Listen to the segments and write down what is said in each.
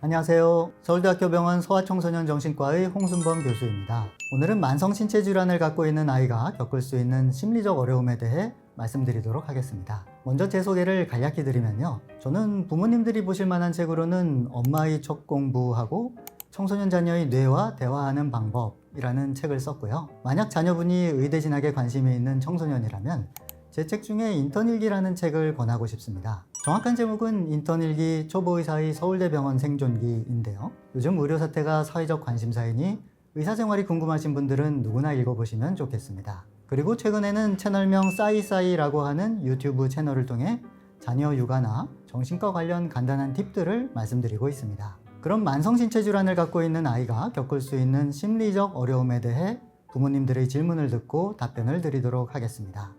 안녕하세요. 서울대학교 병원 소아청소년 정신과의 홍순범 교수입니다. 오늘은 만성신체질환을 갖고 있는 아이가 겪을 수 있는 심리적 어려움에 대해 말씀드리도록 하겠습니다. 먼저 제 소개를 간략히 드리면요. 저는 부모님들이 보실 만한 책으로는 엄마의 첫 공부하고 청소년 자녀의 뇌와 대화하는 방법이라는 책을 썼고요. 만약 자녀분이 의대 진학에 관심이 있는 청소년이라면 제 책 중에 인턴일기라는 책을 권하고 싶습니다. 정확한 제목은 인턴일기 초보의사의 서울대병원 생존기인데요. 요즘 의료 사태가 사회적 관심사이니 의사생활이 궁금하신 분들은 누구나 읽어보시면 좋겠습니다. 그리고 최근에는 채널명 싸이싸이라고 하는 유튜브 채널을 통해 자녀 육아나 정신과 관련 간단한 팁들을 말씀드리고 있습니다. 그럼 만성신체 질환을 갖고 있는 아이가 겪을 수 있는 심리적 어려움에 대해 부모님들의 질문을 듣고 답변을 드리도록 하겠습니다.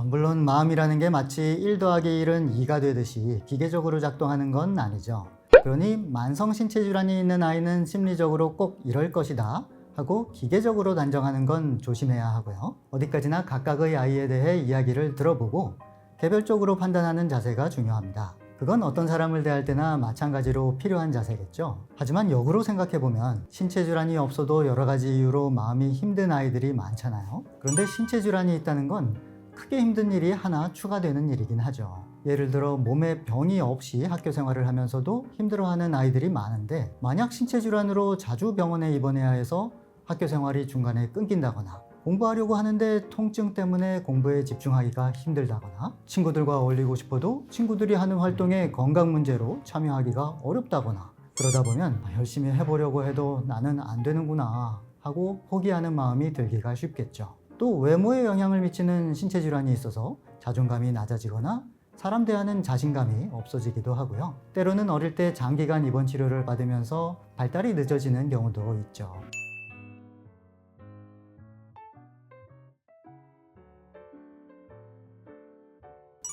물론 마음이라는 게 마치 1 더하기 1은 2가 되듯이 기계적으로 작동하는 건 아니죠. 그러니 만성신체 질환이 있는 아이는 심리적으로 꼭 이럴 것이다 하고 기계적으로 단정하는 건 조심해야 하고요. 어디까지나 각각의 아이에 대해 이야기를 들어보고 개별적으로 판단하는 자세가 중요합니다. 그건 어떤 사람을 대할 때나 마찬가지로 필요한 자세겠죠. 하지만 역으로 생각해보면 신체 질환이 없어도 여러 가지 이유로 마음이 힘든 아이들이 많잖아요. 그런데 신체 질환이 있다는 건 크게 힘든 일이 하나 추가되는 일이긴 하죠. 예를 들어 몸에 병이 없이 학교 생활을 하면서도 힘들어하는 아이들이 많은데, 만약 신체 질환으로 자주 병원에 입원해야 해서 학교 생활이 중간에 끊긴다거나, 공부하려고 하는데 통증 때문에 공부에 집중하기가 힘들다거나, 친구들과 어울리고 싶어도 친구들이 하는 활동에 건강 문제로 참여하기가 어렵다거나, 그러다 보면 열심히 해보려고 해도 나는 안 되는구나 하고 포기하는 마음이 들기가 쉽겠죠. 또 외모에 영향을 미치는 신체 질환이 있어서 자존감이 낮아지거나 사람 대하는 자신감이 없어지기도 하고요. 때로는 어릴 때 장기간 입원 치료를 받으면서 발달이 늦어지는 경우도 있죠.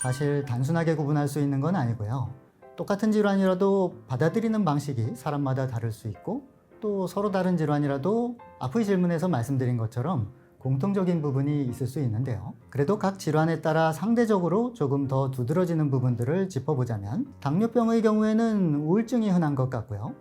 사실 단순하게 구분할 수 있는 건 아니고요. 똑같은 질환이라도 받아들이는 방식이 사람마다 다를 수 있고, 또 서로 다른 질환이라도 앞의 질문에서 말씀드린 것처럼 공통적인 부분이 있을 수 있는데요. 그래도 각 질환에 따라 상대적으로 조금 더 두드러지는 부분들을 짚어보자면, 당뇨병의 경우에는 우울증이 흔한 것 같고요.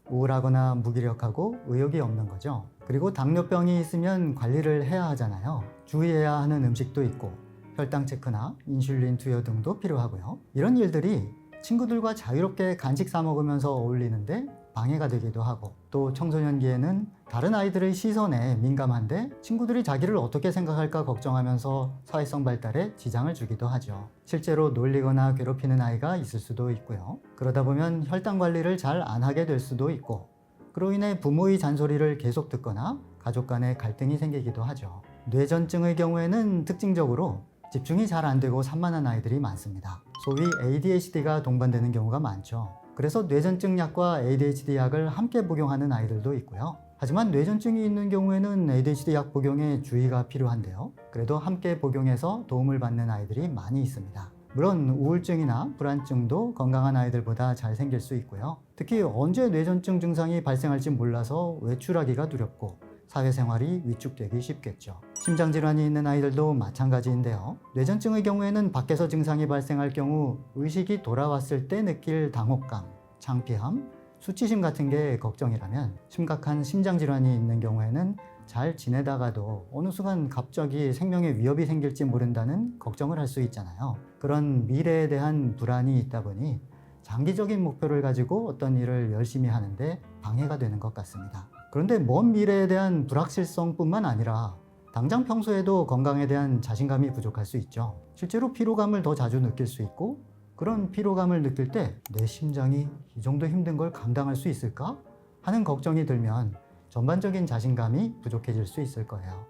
우울하거나 무기력하고 의욕이 없는 거죠. 그리고 당뇨병이 있으면 관리를 해야 하잖아요. 주의해야 하는 음식도 있고 혈당 체크나 인슐린 투여 등도 필요하고요. 이런 일들이 친구들과 자유롭게 간식 사 먹으면서 어울리는데 방해가 되기도 하고, 또 청소년기에는 다른 아이들의 시선에 민감한데 친구들이 자기를 어떻게 생각할까 걱정하면서 사회성 발달에 지장을 주기도 하죠. 실제로 놀리거나 괴롭히는 아이가 있을 수도 있고요. 그러다 보면 혈당 관리를 잘 안 하게 될 수도 있고, 그로 인해 부모의 잔소리를 계속 듣거나 가족 간에 갈등이 생기기도 하죠. 뇌전증의 경우에는 특징적으로 집중이 잘 안 되고 산만한 아이들이 많습니다. 소위 ADHD가 동반되는 경우가 많죠. 그래서 뇌전증 약과 ADHD 약을 함께 복용하는 아이들도 있고요. 하지만 뇌전증이 있는 경우에는 ADHD 약 복용에 주의가 필요한데요. 그래도 함께 복용해서 도움을 받는 아이들이 많이 있습니다. 물론 우울증이나 불안증도 건강한 아이들보다 잘 생길 수 있고요. 특히 언제 뇌전증 증상이 발생할지 몰라서 외출하기가 두렵고 사회생활이 위축되기 쉽겠죠. 심장질환이 있는 아이들도 마찬가지인데요. 뇌전증의 경우에는 밖에서 증상이 발생할 경우 의식이 돌아왔을 때 느낄 당혹감, 창피함, 수치심 같은 게 걱정이라면, 심각한 심장질환이 있는 경우에는 잘 지내다가도 어느 순간 갑자기 생명에 위협이 생길지 모른다는 걱정을 할 수 있잖아요. 그런 미래에 대한 불안이 있다 보니 장기적인 목표를 가지고 어떤 일을 열심히 하는데 방해가 되는 것 같습니다. 그런데 먼 미래에 대한 불확실성뿐만 아니라 당장 평소에도 건강에 대한 자신감이 부족할 수 있죠. 실제로 피로감을 더 자주 느낄 수 있고, 그런 피로감을 느낄 때 내 심장이 이 정도 힘든 걸 감당할 수 있을까? 하는 걱정이 들면 전반적인 자신감이 부족해질 수 있을 거예요.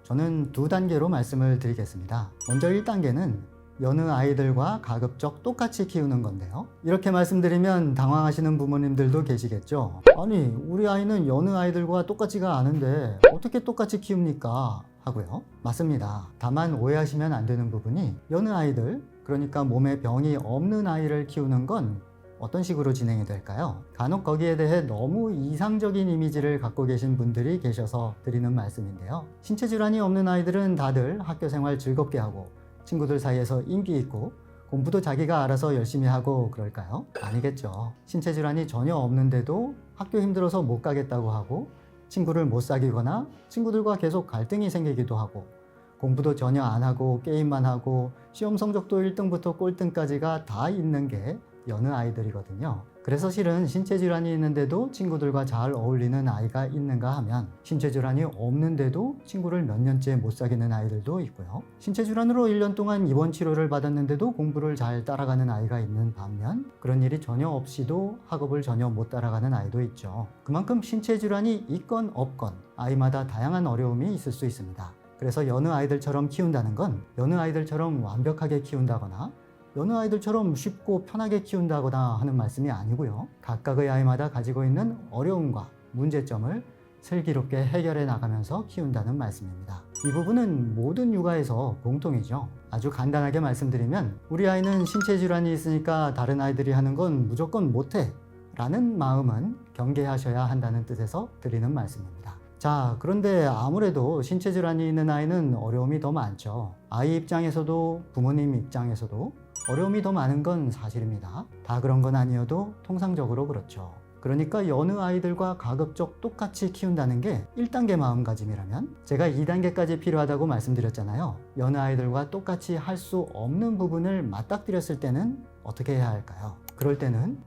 저는 2단계로 말씀을 드리겠습니다. 먼저 1단계는 여느 아이들과 가급적 똑같이 키우는 건데요. 이렇게 말씀드리면 당황하시는 부모님들도 계시겠죠. 아니, 우리 아이는 여느 아이들과 똑같지가 않은데 어떻게 똑같이 키웁니까? 하고요. 맞습니다. 다만 오해하시면 안 되는 부분이, 여느 아이들, 그러니까 몸에 병이 없는 아이를 키우는 건 어떤 식으로 진행이 될까요? 간혹 거기에 대해 너무 이상적인 이미지를 갖고 계신 분들이 계셔서 드리는 말씀인데요. 신체 질환이 없는 아이들은 다들 학교 생활 즐겁게 하고 친구들 사이에서 인기 있고 공부도 자기가 알아서 열심히 하고 그럴까요? 아니겠죠. 신체 질환이 전혀 없는데도 학교 힘들어서 못 가겠다고 하고 친구를 못 사귀거나 친구들과 계속 갈등이 생기기도 하고 공부도 전혀 안 하고 게임만 하고 시험 성적도 1등부터 꼴등까지가 다 있는 게 여느 아이들이거든요. 그래서 실은 신체 질환이 있는데도 친구들과 잘 어울리는 아이가 있는가 하면 신체 질환이 없는데도 친구를 몇 년째 못 사귀는 아이들도 있고요. 신체 질환으로 1년 동안 입원 치료를 받았는데도 공부를 잘 따라가는 아이가 있는 반면 그런 일이 전혀 없이도 학업을 전혀 못 따라가는 아이도 있죠. 그만큼 신체 질환이 있건 없건 아이마다 다양한 어려움이 있을 수 있습니다. 그래서 여느 아이들처럼 키운다는 건 여느 아이들처럼 완벽하게 키운다거나 여느 아이들처럼 쉽고 편하게 키운다거나 하는 말씀이 아니고요. 각각의 아이마다 가지고 있는 어려움과 문제점을 슬기롭게 해결해 나가면서 키운다는 말씀입니다. 이 부분은 모든 육아에서 공통이죠. 아주 간단하게 말씀드리면 우리 아이는 신체 질환이 있으니까 다른 아이들이 하는 건 무조건 못해 라는 마음은 경계하셔야 한다는 뜻에서 드리는 말씀입니다. 자, 그런데 아무래도 신체 질환이 있는 아이는 어려움이 더 많죠. 아이 입장에서도 부모님 입장에서도 어려움이 더 많은 건 사실입니다. 다 그런 건 아니어도 통상적으로 그렇죠. 그러니까 여느 아이들과 가급적 똑같이 키운다는 게 1단계 마음가짐이라면 제가 2단계까지 필요하다고 말씀드렸잖아요. 여느 아이들과 똑같이 할 수 없는 부분을 맞닥뜨렸을 때는 어떻게 해야 할까요? 그럴 때는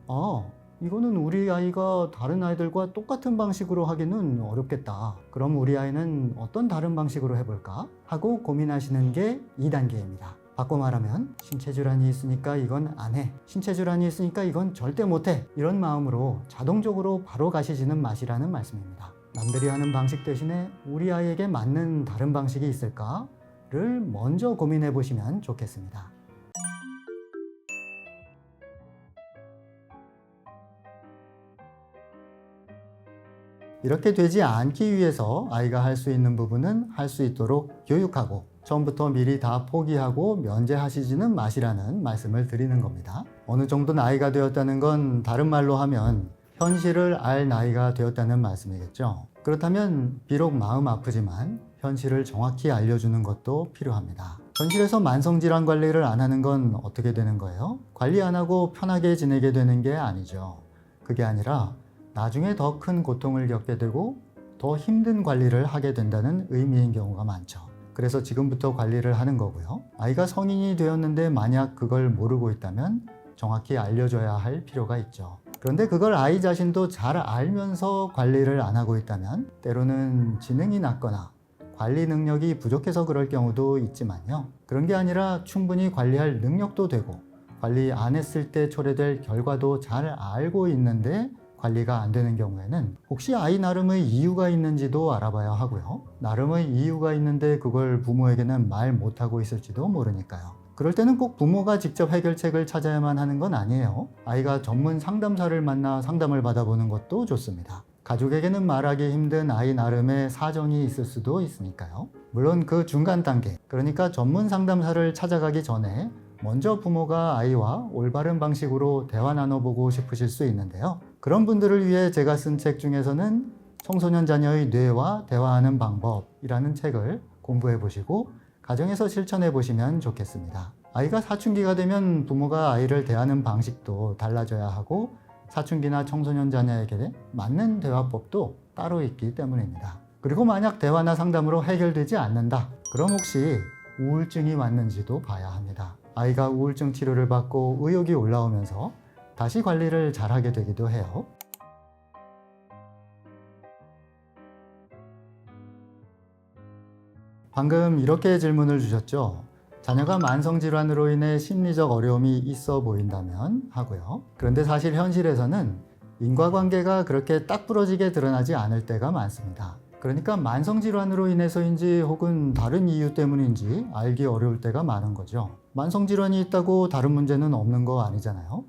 이거는 우리 아이가 다른 아이들과 똑같은 방식으로 하기는 어렵겠다. 그럼 우리 아이는 어떤 다른 방식으로 해볼까? 하고 고민하시는 게 2단계입니다. 바꿔 말하면 신체 질환이 있으니까 이건 안 해. 신체 질환이 있으니까 이건 절대 못 해. 이런 마음으로 자동적으로 바로 가시지는 마시라는 말씀입니다. 남들이 하는 방식 대신에 우리 아이에게 맞는 다른 방식이 있을까를 먼저 고민해 보시면 좋겠습니다. 이렇게 되지 않기 위해서 아이가 할 수 있는 부분은 할 수 있도록 교육하고 처음부터 미리 다 포기하고 면제하시지는 마시라는 말씀을 드리는 겁니다. 어느 정도 나이가 되었다는 건 다른 말로 하면 현실을 알 나이가 되었다는 말씀이겠죠. 그렇다면 비록 마음 아프지만 현실을 정확히 알려주는 것도 필요합니다. 현실에서 만성질환 관리를 안 하는 건 어떻게 되는 거예요? 관리 안 하고 편하게 지내게 되는 게 아니죠. 그게 아니라 나중에 더 큰 고통을 겪게 되고 더 힘든 관리를 하게 된다는 의미인 경우가 많죠. 그래서 지금부터 관리를 하는 거고요. 아이가 성인이 되었는데 만약 그걸 모르고 있다면 정확히 알려줘야 할 필요가 있죠. 그런데 그걸 아이 자신도 잘 알면서 관리를 안 하고 있다면 때로는 지능이 낮거나 관리 능력이 부족해서 그럴 경우도 있지만요. 그런 게 아니라 충분히 관리할 능력도 되고 관리 안 했을 때 초래될 결과도 잘 알고 있는데 관리가 안 되는 경우에는 혹시 아이 나름의 이유가 있는지도 알아봐야 하고요. 나름의 이유가 있는데 그걸 부모에게는 말 못하고 있을지도 모르니까요. 그럴 때는 꼭 부모가 직접 해결책을 찾아야만 하는 건 아니에요. 아이가 전문 상담사를 만나 상담을 받아보는 것도 좋습니다. 가족에게는 말하기 힘든 아이 나름의 사정이 있을 수도 있으니까요. 물론 그 중간 단계, 그러니까 전문 상담사를 찾아가기 전에 먼저 부모가 아이와 올바른 방식으로 대화 나눠보고 싶으실 수 있는데요. 그런 분들을 위해 제가 쓴 책 중에서는 청소년 자녀의 뇌와 대화하는 방법이라는 책을 공부해 보시고 가정에서 실천해 보시면 좋겠습니다. 아이가 사춘기가 되면 부모가 아이를 대하는 방식도 달라져야 하고 사춘기나 청소년 자녀에게 맞는 대화법도 따로 있기 때문입니다. 그리고 만약 대화나 상담으로 해결되지 않는다. 그럼 혹시 우울증이 왔는지도 봐야 합니다. 아이가 우울증 치료를 받고 의욕이 올라오면서 다시 관리를 잘하게 되기도 해요. 방금 이렇게 질문을 주셨죠. 자녀가 만성질환으로 인해 심리적 어려움이 있어 보인다면 하고요. 그런데 사실 현실에서는 인과관계가 그렇게 딱 부러지게 드러나지 않을 때가 많습니다. 그러니까 만성질환으로 인해서인지 혹은 다른 이유 때문인지 알기 어려울 때가 많은 거죠. 만성질환이 있다고 다른 문제는 없는 거 아니잖아요.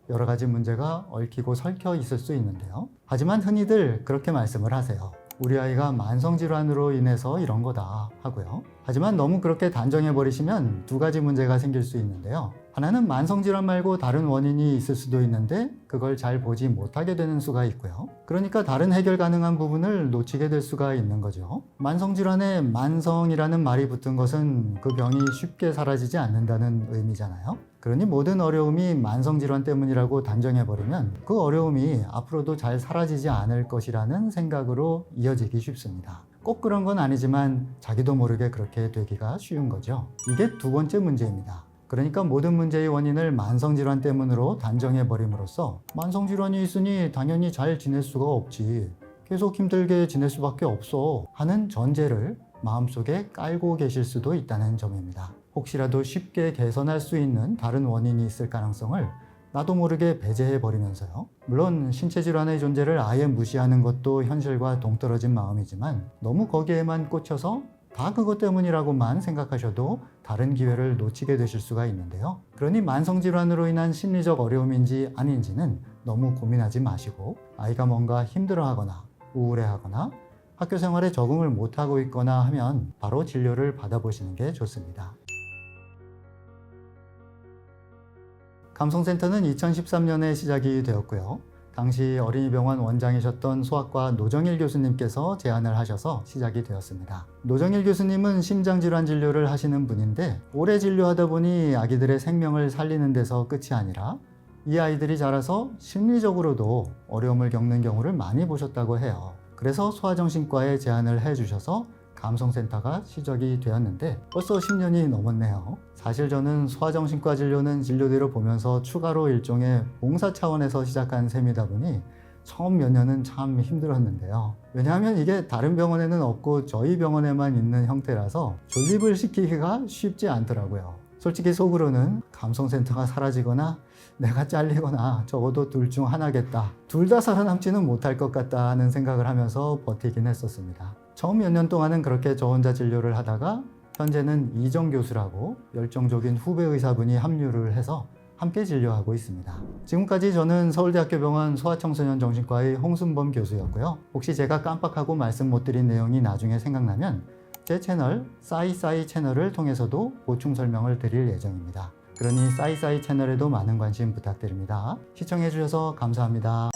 여러 가지 문제가 얽히고 설켜 있을 수 있는데요. 하지만 흔히들 그렇게 말씀을 하세요. 우리 아이가 만성질환으로 인해서 이런 거다 하고요. 하지만 너무 그렇게 단정해 버리시면 두 가지 문제가 생길 수 있는데요. 하나는 만성질환 말고 다른 원인이 있을 수도 있는데 그걸 잘 보지 못하게 되는 수가 있고요. 그러니까 다른 해결 가능한 부분을 놓치게 될 수가 있는 거죠. 만성질환에 만성이라는 말이 붙은 것은 그 병이 쉽게 사라지지 않는다는 의미잖아요. 그러니 모든 어려움이 만성질환 때문이라고 단정해버리면 그 어려움이 앞으로도 잘 사라지지 않을 것이라는 생각으로 이어지기 쉽습니다. 꼭 그런 건 아니지만 자기도 모르게 그렇게 되기가 쉬운 거죠. 이게 두 번째 문제입니다. 그러니까 모든 문제의 원인을 만성질환 때문으로 단정해버림으로써 만성질환이 있으니 당연히 잘 지낼 수가 없지, 계속 힘들게 지낼 수밖에 없어 하는 전제를 마음속에 깔고 계실 수도 있다는 점입니다. 혹시라도 쉽게 개선할 수 있는 다른 원인이 있을 가능성을 나도 모르게 배제해버리면서요. 물론 신체질환의 존재를 아예 무시하는 것도 현실과 동떨어진 마음이지만 너무 거기에만 꽂혀서 다 그것 때문이라고만 생각하셔도 다른 기회를 놓치게 되실 수가 있는데요. 그러니 만성질환으로 인한 심리적 어려움인지 아닌지는 너무 고민하지 마시고, 아이가 뭔가 힘들어하거나 우울해하거나 학교 생활에 적응을 못하고 있거나 하면 바로 진료를 받아보시는 게 좋습니다. 감성센터는 2013년에 시작이 되었고요. 당시 어린이병원 원장이셨던 소아과 노정일 교수님께서 제안을 하셔서 시작이 되었습니다. 노정일 교수님은 심장질환 진료를 하시는 분인데 오래 진료하다 보니 아기들의 생명을 살리는 데서 끝이 아니라 이 아이들이 자라서 심리적으로도 어려움을 겪는 경우를 많이 보셨다고 해요. 그래서 소아정신과에 제안을 해주셔서 감성센터가 시작이 되었는데 벌써 10년이 넘었네요. 사실 저는 소아정신과 진료는 진료대로 보면서 추가로 일종의 봉사 차원에서 시작한 셈이다 보니 처음 몇 년은 참 힘들었는데요. 왜냐하면 이게 다른 병원에는 없고 저희 병원에만 있는 형태라서 존립을 시키기가 쉽지 않더라고요. 솔직히 속으로는 감성센터가 사라지거나 내가 잘리거나 적어도 둘 중 하나겠다, 둘 다 살아남지는 못할 것 같다 하는 생각을 하면서 버티긴 했었습니다. 처음 몇 년 동안은 그렇게 저 혼자 진료를 하다가 현재는 이정 교수라고 열정적인 후배 의사분이 합류를 해서 함께 진료하고 있습니다. 지금까지 저는 서울대학교병원 소아청소년정신과의 홍순범 교수였고요. 혹시 제가 깜빡하고 말씀 못 드린 내용이 나중에 생각나면 제 채널 싸이싸이 채널을 통해서도 보충 설명을 드릴 예정입니다. 그러니 싸이싸이 채널에도 많은 관심 부탁드립니다. 시청해주셔서 감사합니다.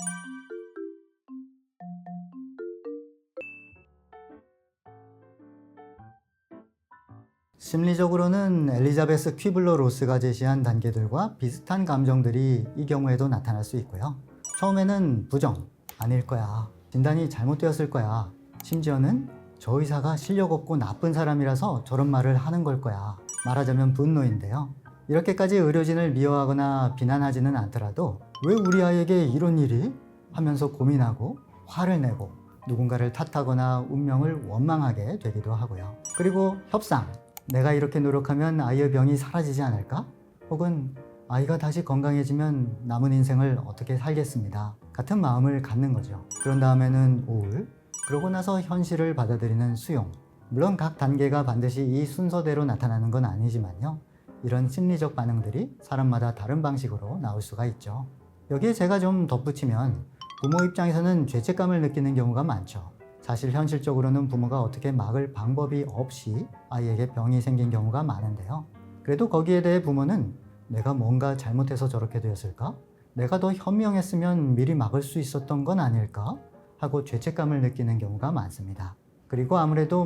심리적으로는 엘리자베스 퀴블러 로스가 제시한 단계들과 비슷한 감정들이 이 경우에도 나타날 수 있고요. 처음에는 부정, 아닐 거야, 진단이 잘못되었을 거야, 심지어는 저 의사가 실력 없고 나쁜 사람이라서 저런 말을 하는 걸 거야, 말하자면 분노인데요. 이렇게까지 의료진을 미워하거나 비난하지는 않더라도 왜 우리 아이에게 이런 일이? 하면서 고민하고 화를 내고 누군가를 탓하거나 운명을 원망하게 되기도 하고요. 그리고 협상, 내가 이렇게 노력하면 아이의 병이 사라지지 않을까? 혹은 아이가 다시 건강해지면 남은 인생을 어떻게 살겠습니다, 같은 마음을 갖는 거죠. 그런 다음에는 우울, 그러고 나서 현실을 받아들이는 수용. 물론 각 단계가 반드시 이 순서대로 나타나는 건 아니지만요. 이런 심리적 반응들이 사람마다 다른 방식으로 나올 수가 있죠. 여기에 제가 좀 덧붙이면 부모 입장에서는 죄책감을 느끼는 경우가 많죠. 사실 현실적으로는 부모가 어떻게 막을 방법이 없이 아이에게 병이 생긴 경우가 많은데요. 그래도 거기에 대해 부모는 내가 뭔가 잘못해서 저렇게 되었을까? 내가 더 현명했으면 미리 막을 수 있었던 건 아닐까? 하고 죄책감을 느끼는 경우가 많습니다. 그리고 아무래도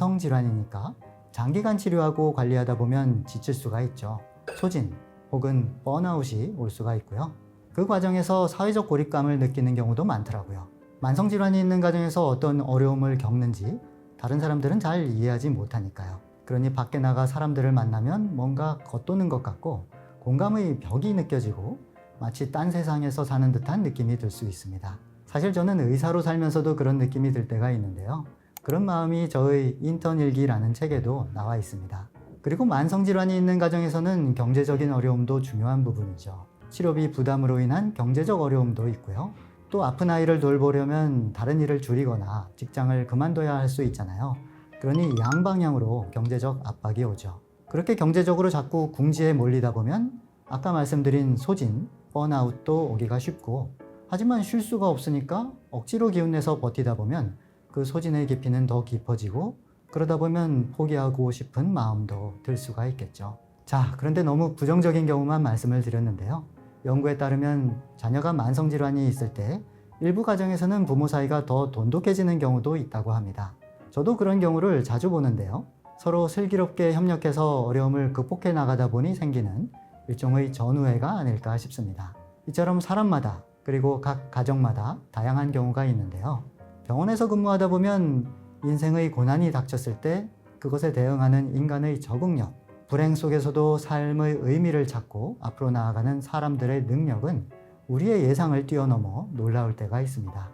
만성질환이니까 장기간 치료하고 관리하다 보면 지칠 수가 있죠. 소진 혹은 번아웃이 올 수가 있고요. 그 과정에서 사회적 고립감을 느끼는 경우도 많더라고요. 만성질환이 있는 가정에서 어떤 어려움을 겪는지 다른 사람들은 잘 이해하지 못하니까요. 그러니 밖에 나가 사람들을 만나면 뭔가 겉도는 것 같고 공감의 벽이 느껴지고 마치 딴 세상에서 사는 듯한 느낌이 들 수 있습니다. 사실 저는 의사로 살면서도 그런 느낌이 들 때가 있는데요. 그런 마음이 저의 인턴 일기라는 책에도 나와 있습니다. 그리고 만성질환이 있는 가정에서는 경제적인 어려움도 중요한 부분이죠. 치료비 부담으로 인한 경제적 어려움도 있고요. 또 아픈 아이를 돌보려면 다른 일을 줄이거나 직장을 그만둬야 할 수 있잖아요. 그러니 양방향으로 경제적 압박이 오죠. 그렇게 경제적으로 자꾸 궁지에 몰리다 보면 아까 말씀드린 소진, 번아웃도 오기가 쉽고, 하지만 쉴 수가 없으니까 억지로 기운내서 버티다 보면 그 소진의 깊이는 더 깊어지고 그러다 보면 포기하고 싶은 마음도 들 수가 있겠죠. 자, 그런데 너무 부정적인 경우만 말씀을 드렸는데요. 연구에 따르면 자녀가 만성질환이 있을 때 일부 가정에서는 부모 사이가 더 돈독해지는 경우도 있다고 합니다. 저도 그런 경우를 자주 보는데요. 서로 슬기롭게 협력해서 어려움을 극복해 나가다 보니 생기는 일종의 전우애가 아닐까 싶습니다. 이처럼 사람마다 그리고 각 가정마다 다양한 경우가 있는데요. 병원에서 근무하다 보면 인생의 고난이 닥쳤을 때 그것에 대응하는 인간의 적응력, 불행 속에서도 삶의 의미를 찾고 앞으로 나아가는 사람들의 능력은 우리의 예상을 뛰어넘어 놀라울 때가 있습니다.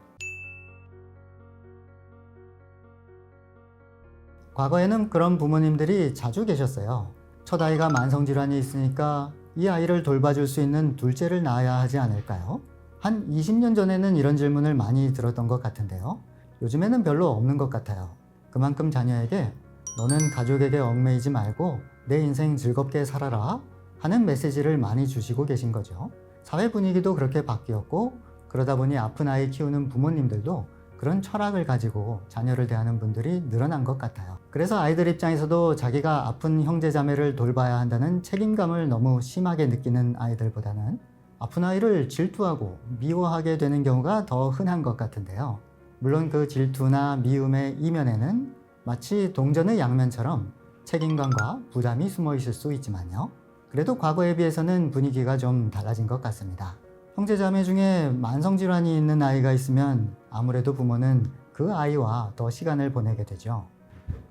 과거에는 그런 부모님들이 자주 계셨어요. 첫 아이가 만성질환이 있으니까 이 아이를 돌봐줄 수 있는 둘째를 낳아야 하지 않을까요? 한 20년 전에는 이런 질문을 많이 들었던 것 같은데요. 요즘에는 별로 없는 것 같아요. 그만큼 자녀에게 너는 가족에게 얽매이지 말고 내 인생 즐겁게 살아라 하는 메시지를 많이 주시고 계신 거죠. 사회 분위기도 그렇게 바뀌었고 그러다 보니 아픈 아이 키우는 부모님들도 그런 철학을 가지고 자녀를 대하는 분들이 늘어난 것 같아요. 그래서 아이들 입장에서도 자기가 아픈 형제자매를 돌봐야 한다는 책임감을 너무 심하게 느끼는 아이들보다는 아픈 아이를 질투하고 미워하게 되는 경우가 더 흔한 것 같은데요. 물론 그 질투나 미움의 이면에는 마치 동전의 양면처럼 책임감과 부담이 숨어 있을 수 있지만요. 그래도 과거에 비해서는 분위기가 좀 달라진 것 같습니다. 형제자매 중에 만성질환이 있는 아이가 있으면 아무래도 부모는 그 아이와 더 시간을 보내게 되죠.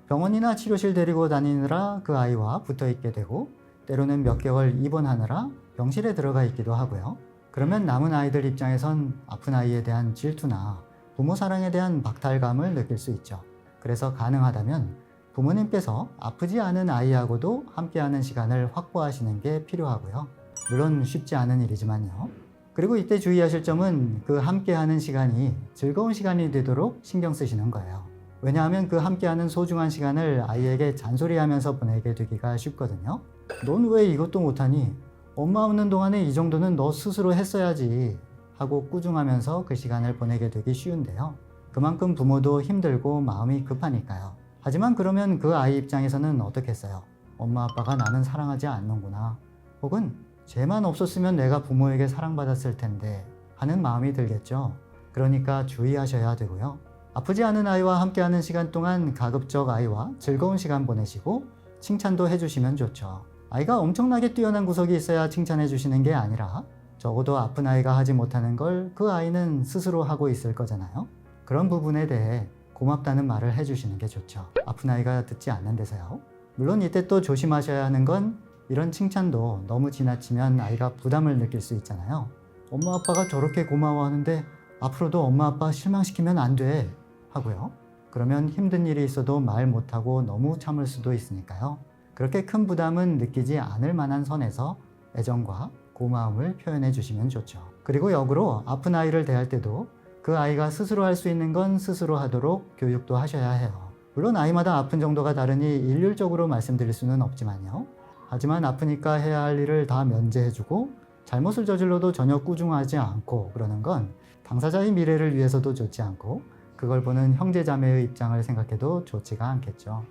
병원이나 치료실 데리고 다니느라 그 아이와 붙어 있게 되고 때로는 몇 개월 입원하느라 병실에 들어가 있기도 하고요. 그러면 남은 아이들 입장에선 아픈 아이에 대한 질투나 부모 사랑에 대한 박탈감을 느낄 수 있죠. 그래서 가능하다면 부모님께서 아프지 않은 아이하고도 함께하는 시간을 확보하시는 게 필요하고요. 물론 쉽지 않은 일이지만요. 그리고 이때 주의하실 점은 그 함께하는 시간이 즐거운 시간이 되도록 신경 쓰시는 거예요. 왜냐하면 그 함께하는 소중한 시간을 아이에게 잔소리하면서 보내게 되기가 쉽거든요. 넌 왜 이것도 못하니? 엄마 없는 동안에 이 정도는 너 스스로 했어야지 하고 꾸중하면서 그 시간을 보내게 되기 쉬운데요. 그만큼 부모도 힘들고 마음이 급하니까요. 하지만 그러면 그 아이 입장에서는 어떻겠어요? 엄마 아빠가 나는 사랑하지 않는구나. 혹은 쟤만 없었으면 내가 부모에게 사랑받았을 텐데 하는 마음이 들겠죠. 그러니까 주의하셔야 되고요. 아프지 않은 아이와 함께하는 시간 동안 가급적 아이와 즐거운 시간 보내시고 칭찬도 해주시면 좋죠. 아이가 엄청나게 뛰어난 구석이 있어야 칭찬해 주시는 게 아니라 적어도 아픈 아이가 하지 못하는 걸 그 아이는 스스로 하고 있을 거잖아요. 그런 부분에 대해 고맙다는 말을 해주시는 게 좋죠. 아픈 아이가 듣지 않는 데서요. 물론 이때 또 조심하셔야 하는 건 이런 칭찬도 너무 지나치면 아이가 부담을 느낄 수 있잖아요. 엄마 아빠가 저렇게 고마워하는데 앞으로도 엄마 아빠 실망시키면 안 돼 하고요. 그러면 힘든 일이 있어도 말 못하고 너무 참을 수도 있으니까요. 그렇게 큰 부담은 느끼지 않을 만한 선에서 애정과 고마움을 표현해 주시면 좋죠. 그리고 역으로 아픈 아이를 대할 때도 그 아이가 스스로 할 수 있는 건 스스로 하도록 교육도 하셔야 해요. 물론 아이마다 아픈 정도가 다르니 일률적으로 말씀드릴 수는 없지만요. 하지만 아프니까 해야 할 일을 다 면제해주고 잘못을 저질러도 전혀 꾸중하지 않고 그러는 건 당사자의 미래를 위해서도 좋지 않고 그걸 보는 형제자매의 입장을 생각해도 좋지가 않겠죠.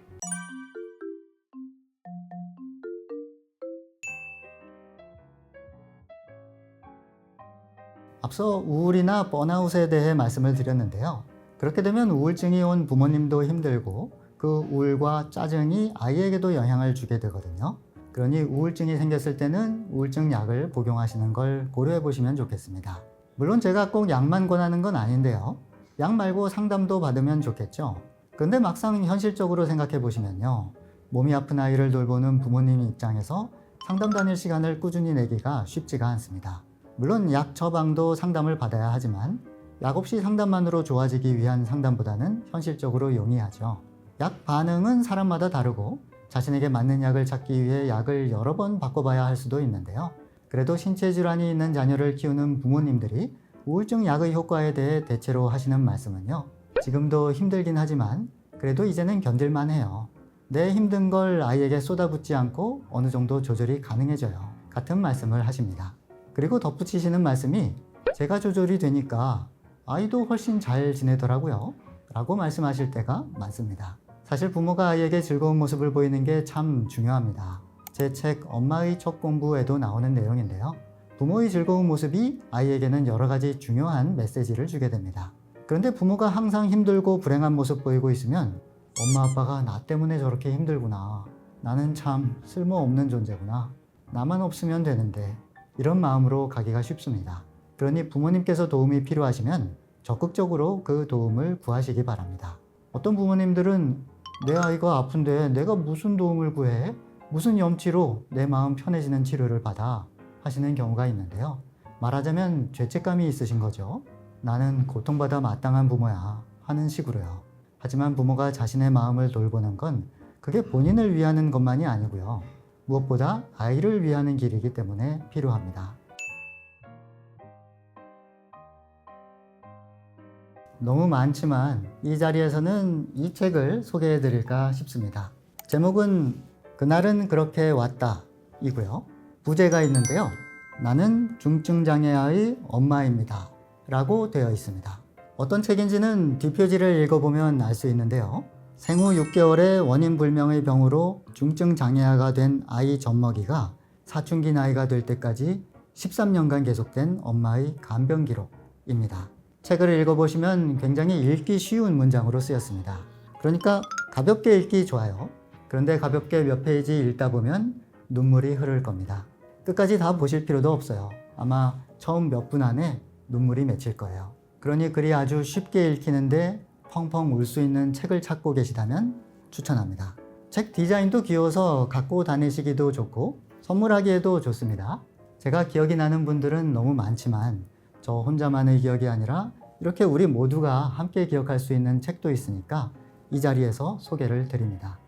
앞서 우울이나 번아웃에 대해 말씀을 드렸는데요. 그렇게 되면 우울증이 온 부모님도 힘들고 그 우울과 짜증이 아이에게도 영향을 주게 되거든요. 그러니 우울증이 생겼을 때는 우울증 약을 복용하시는 걸 고려해 보시면 좋겠습니다. 물론 제가 꼭 약만 권하는 건 아닌데요. 약 말고 상담도 받으면 좋겠죠. 근데 막상 현실적으로 생각해 보시면요. 몸이 아픈 아이를 돌보는 부모님 입장에서 상담 다닐 시간을 꾸준히 내기가 쉽지가 않습니다. 물론 약 처방도 상담을 받아야 하지만 약 없이 상담만으로 좋아지기 위한 상담보다는 현실적으로 용이하죠. 약 반응은 사람마다 다르고 자신에게 맞는 약을 찾기 위해 약을 여러 번 바꿔봐야 할 수도 있는데요. 그래도 신체 질환이 있는 자녀를 키우는 부모님들이 우울증 약의 효과에 대해 대체로 하시는 말씀은요. 지금도 힘들긴 하지만 그래도 이제는 견딜만 해요. 내 힘든 걸 아이에게 쏟아붓지 않고 어느 정도 조절이 가능해져요. 같은 말씀을 하십니다. 그리고 덧붙이시는 말씀이 제가 조절이 되니까 아이도 훨씬 잘 지내더라고요 라고 말씀하실 때가 많습니다. 사실 부모가 아이에게 즐거운 모습을 보이는 게 참 중요합니다. 제 책 엄마의 첫 공부에도 나오는 내용인데요. 부모의 즐거운 모습이 아이에게는 여러 가지 중요한 메시지를 주게 됩니다. 그런데 부모가 항상 힘들고 불행한 모습 보이고 있으면 엄마 아빠가 나 때문에 저렇게 힘들구나. 나는 참 쓸모없는 존재구나. 나만 없으면 되는데. 이런 마음으로 가기가 쉽습니다. 그러니 부모님께서 도움이 필요하시면 적극적으로 그 도움을 구하시기 바랍니다. 어떤 부모님들은 내 아이가 아픈데 내가 무슨 도움을 구해? 무슨 염치로 내 마음 편해지는 치료를 받아? 하시는 경우가 있는데요. 말하자면 죄책감이 있으신 거죠. 나는 고통받아 마땅한 부모야 하는 식으로요. 하지만 부모가 자신의 마음을 돌보는 건 그게 본인을 위하는 것만이 아니고요. 무엇보다 아이를 위하는 길이기 때문에 필요합니다. 너무 많지만 이 자리에서는 이 책을 소개해 드릴까 싶습니다. 제목은 그날은 그렇게 왔다 이고요. 부제가 있는데요. 나는 중증장애아의 엄마입니다 라고 되어 있습니다. 어떤 책인지는 뒷표지를 읽어보면 알 수 있는데요. 생후 6개월의 원인불명의 병으로 중증장애아가 된 아이 젖먹이가 사춘기 나이가 될 때까지 13년간 계속된 엄마의 간병 기록입니다. 책을 읽어보시면 굉장히 읽기 쉬운 문장으로 쓰였습니다. 그러니까 가볍게 읽기 좋아요. 그런데 가볍게 몇 페이지 읽다 보면 눈물이 흐를 겁니다. 끝까지 다 보실 필요도 없어요. 아마 처음 몇 분 안에 눈물이 맺힐 거예요. 그러니 글이 아주 쉽게 읽히는데 펑펑 울 수 있는 책을 찾고 계시다면 추천합니다. 책 디자인도 귀여워서 갖고 다니시기도 좋고 선물하기에도 좋습니다. 제가 기억이 나는 분들은 너무 많지만 저 혼자만의 기억이 아니라 이렇게 우리 모두가 함께 기억할 수 있는 책도 있으니까 이 자리에서 소개를 드립니다.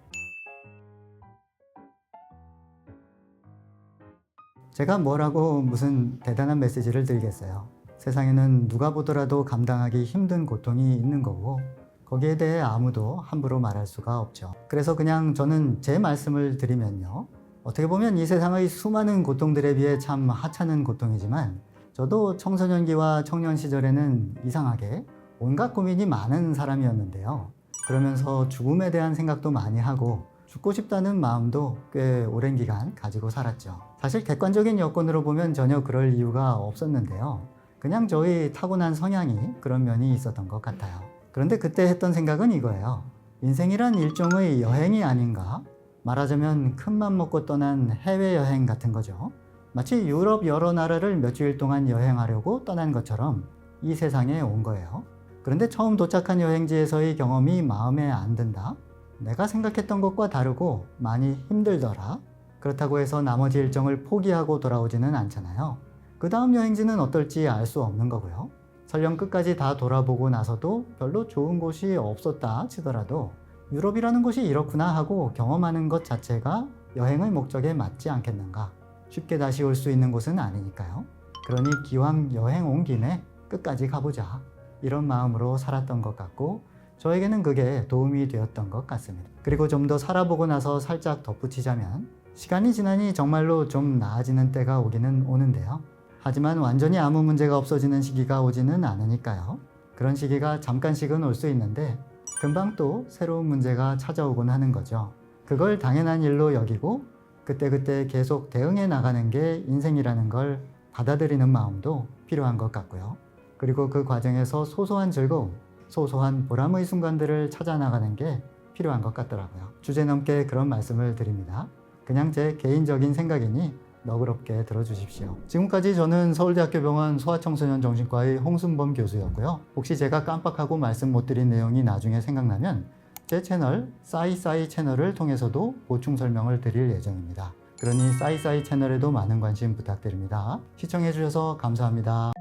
제가 뭐라고 무슨 대단한 메시지를 드리겠어요. 세상에는 누가 보더라도 감당하기 힘든 고통이 있는 거고 거기에 대해 아무도 함부로 말할 수가 없죠. 그래서 그냥 저는 제 말씀을 드리면요. 어떻게 보면 이 세상의 수많은 고통들에 비해 참 하찮은 고통이지만 저도 청소년기와 청년 시절에는 이상하게 온갖 고민이 많은 사람이었는데요. 그러면서 죽음에 대한 생각도 많이 하고 죽고 싶다는 마음도 꽤 오랜 기간 가지고 살았죠. 사실 객관적인 여건으로 보면 전혀 그럴 이유가 없었는데요. 그냥 저희 타고난 성향이 그런 면이 있었던 것 같아요. 그런데 그때 했던 생각은 이거예요. 인생이란 일종의 여행이 아닌가? 말하자면 큰맘 먹고 떠난 해외여행 같은 거죠. 마치 유럽 여러 나라를 몇 주일 동안 여행하려고 떠난 것처럼 이 세상에 온 거예요. 그런데 처음 도착한 여행지에서의 경험이 마음에 안 든다? 내가 생각했던 것과 다르고 많이 힘들더라? 그렇다고 해서 나머지 일정을 포기하고 돌아오지는 않잖아요. 그 다음 여행지는 어떨지 알 수 없는 거고요. 설령 끝까지 다 돌아보고 나서도 별로 좋은 곳이 없었다 치더라도 유럽이라는 곳이 이렇구나 하고 경험하는 것 자체가 여행의 목적에 맞지 않겠는가? 쉽게 다시 올 수 있는 곳은 아니니까요. 그러니 기왕 여행 온 김에 끝까지 가보자. 이런 마음으로 살았던 것 같고 저에게는 그게 도움이 되었던 것 같습니다. 그리고 좀 더 살아보고 나서 살짝 덧붙이자면 시간이 지나니 정말로 좀 나아지는 때가 오기는 오는데요. 하지만 완전히 아무 문제가 없어지는 시기가 오지는 않으니까요. 그런 시기가 잠깐씩은 올 수 있는데 금방 또 새로운 문제가 찾아오곤 하는 거죠. 그걸 당연한 일로 여기고 그때그때 계속 대응해 나가는 게 인생이라는 걸 받아들이는 마음도 필요한 것 같고요. 그리고 그 과정에서 소소한 즐거움, 소소한 보람의 순간들을 찾아 나가는 게 필요한 것 같더라고요. 주제넘게 그런 말씀을 드립니다. 그냥 제 개인적인 생각이니 너그럽게 들어주십시오. 지금까지 저는 서울대학교 병원 소아청소년정신과의 홍순범 교수였고요. 혹시 제가 깜빡하고 말씀 못 드린 내용이 나중에 생각나면 제 채널 싸이싸이 채널을 통해서도 보충 설명을 드릴 예정입니다. 그러니 싸이싸이 채널에도 많은 관심 부탁드립니다. 시청해 주셔서 감사합니다.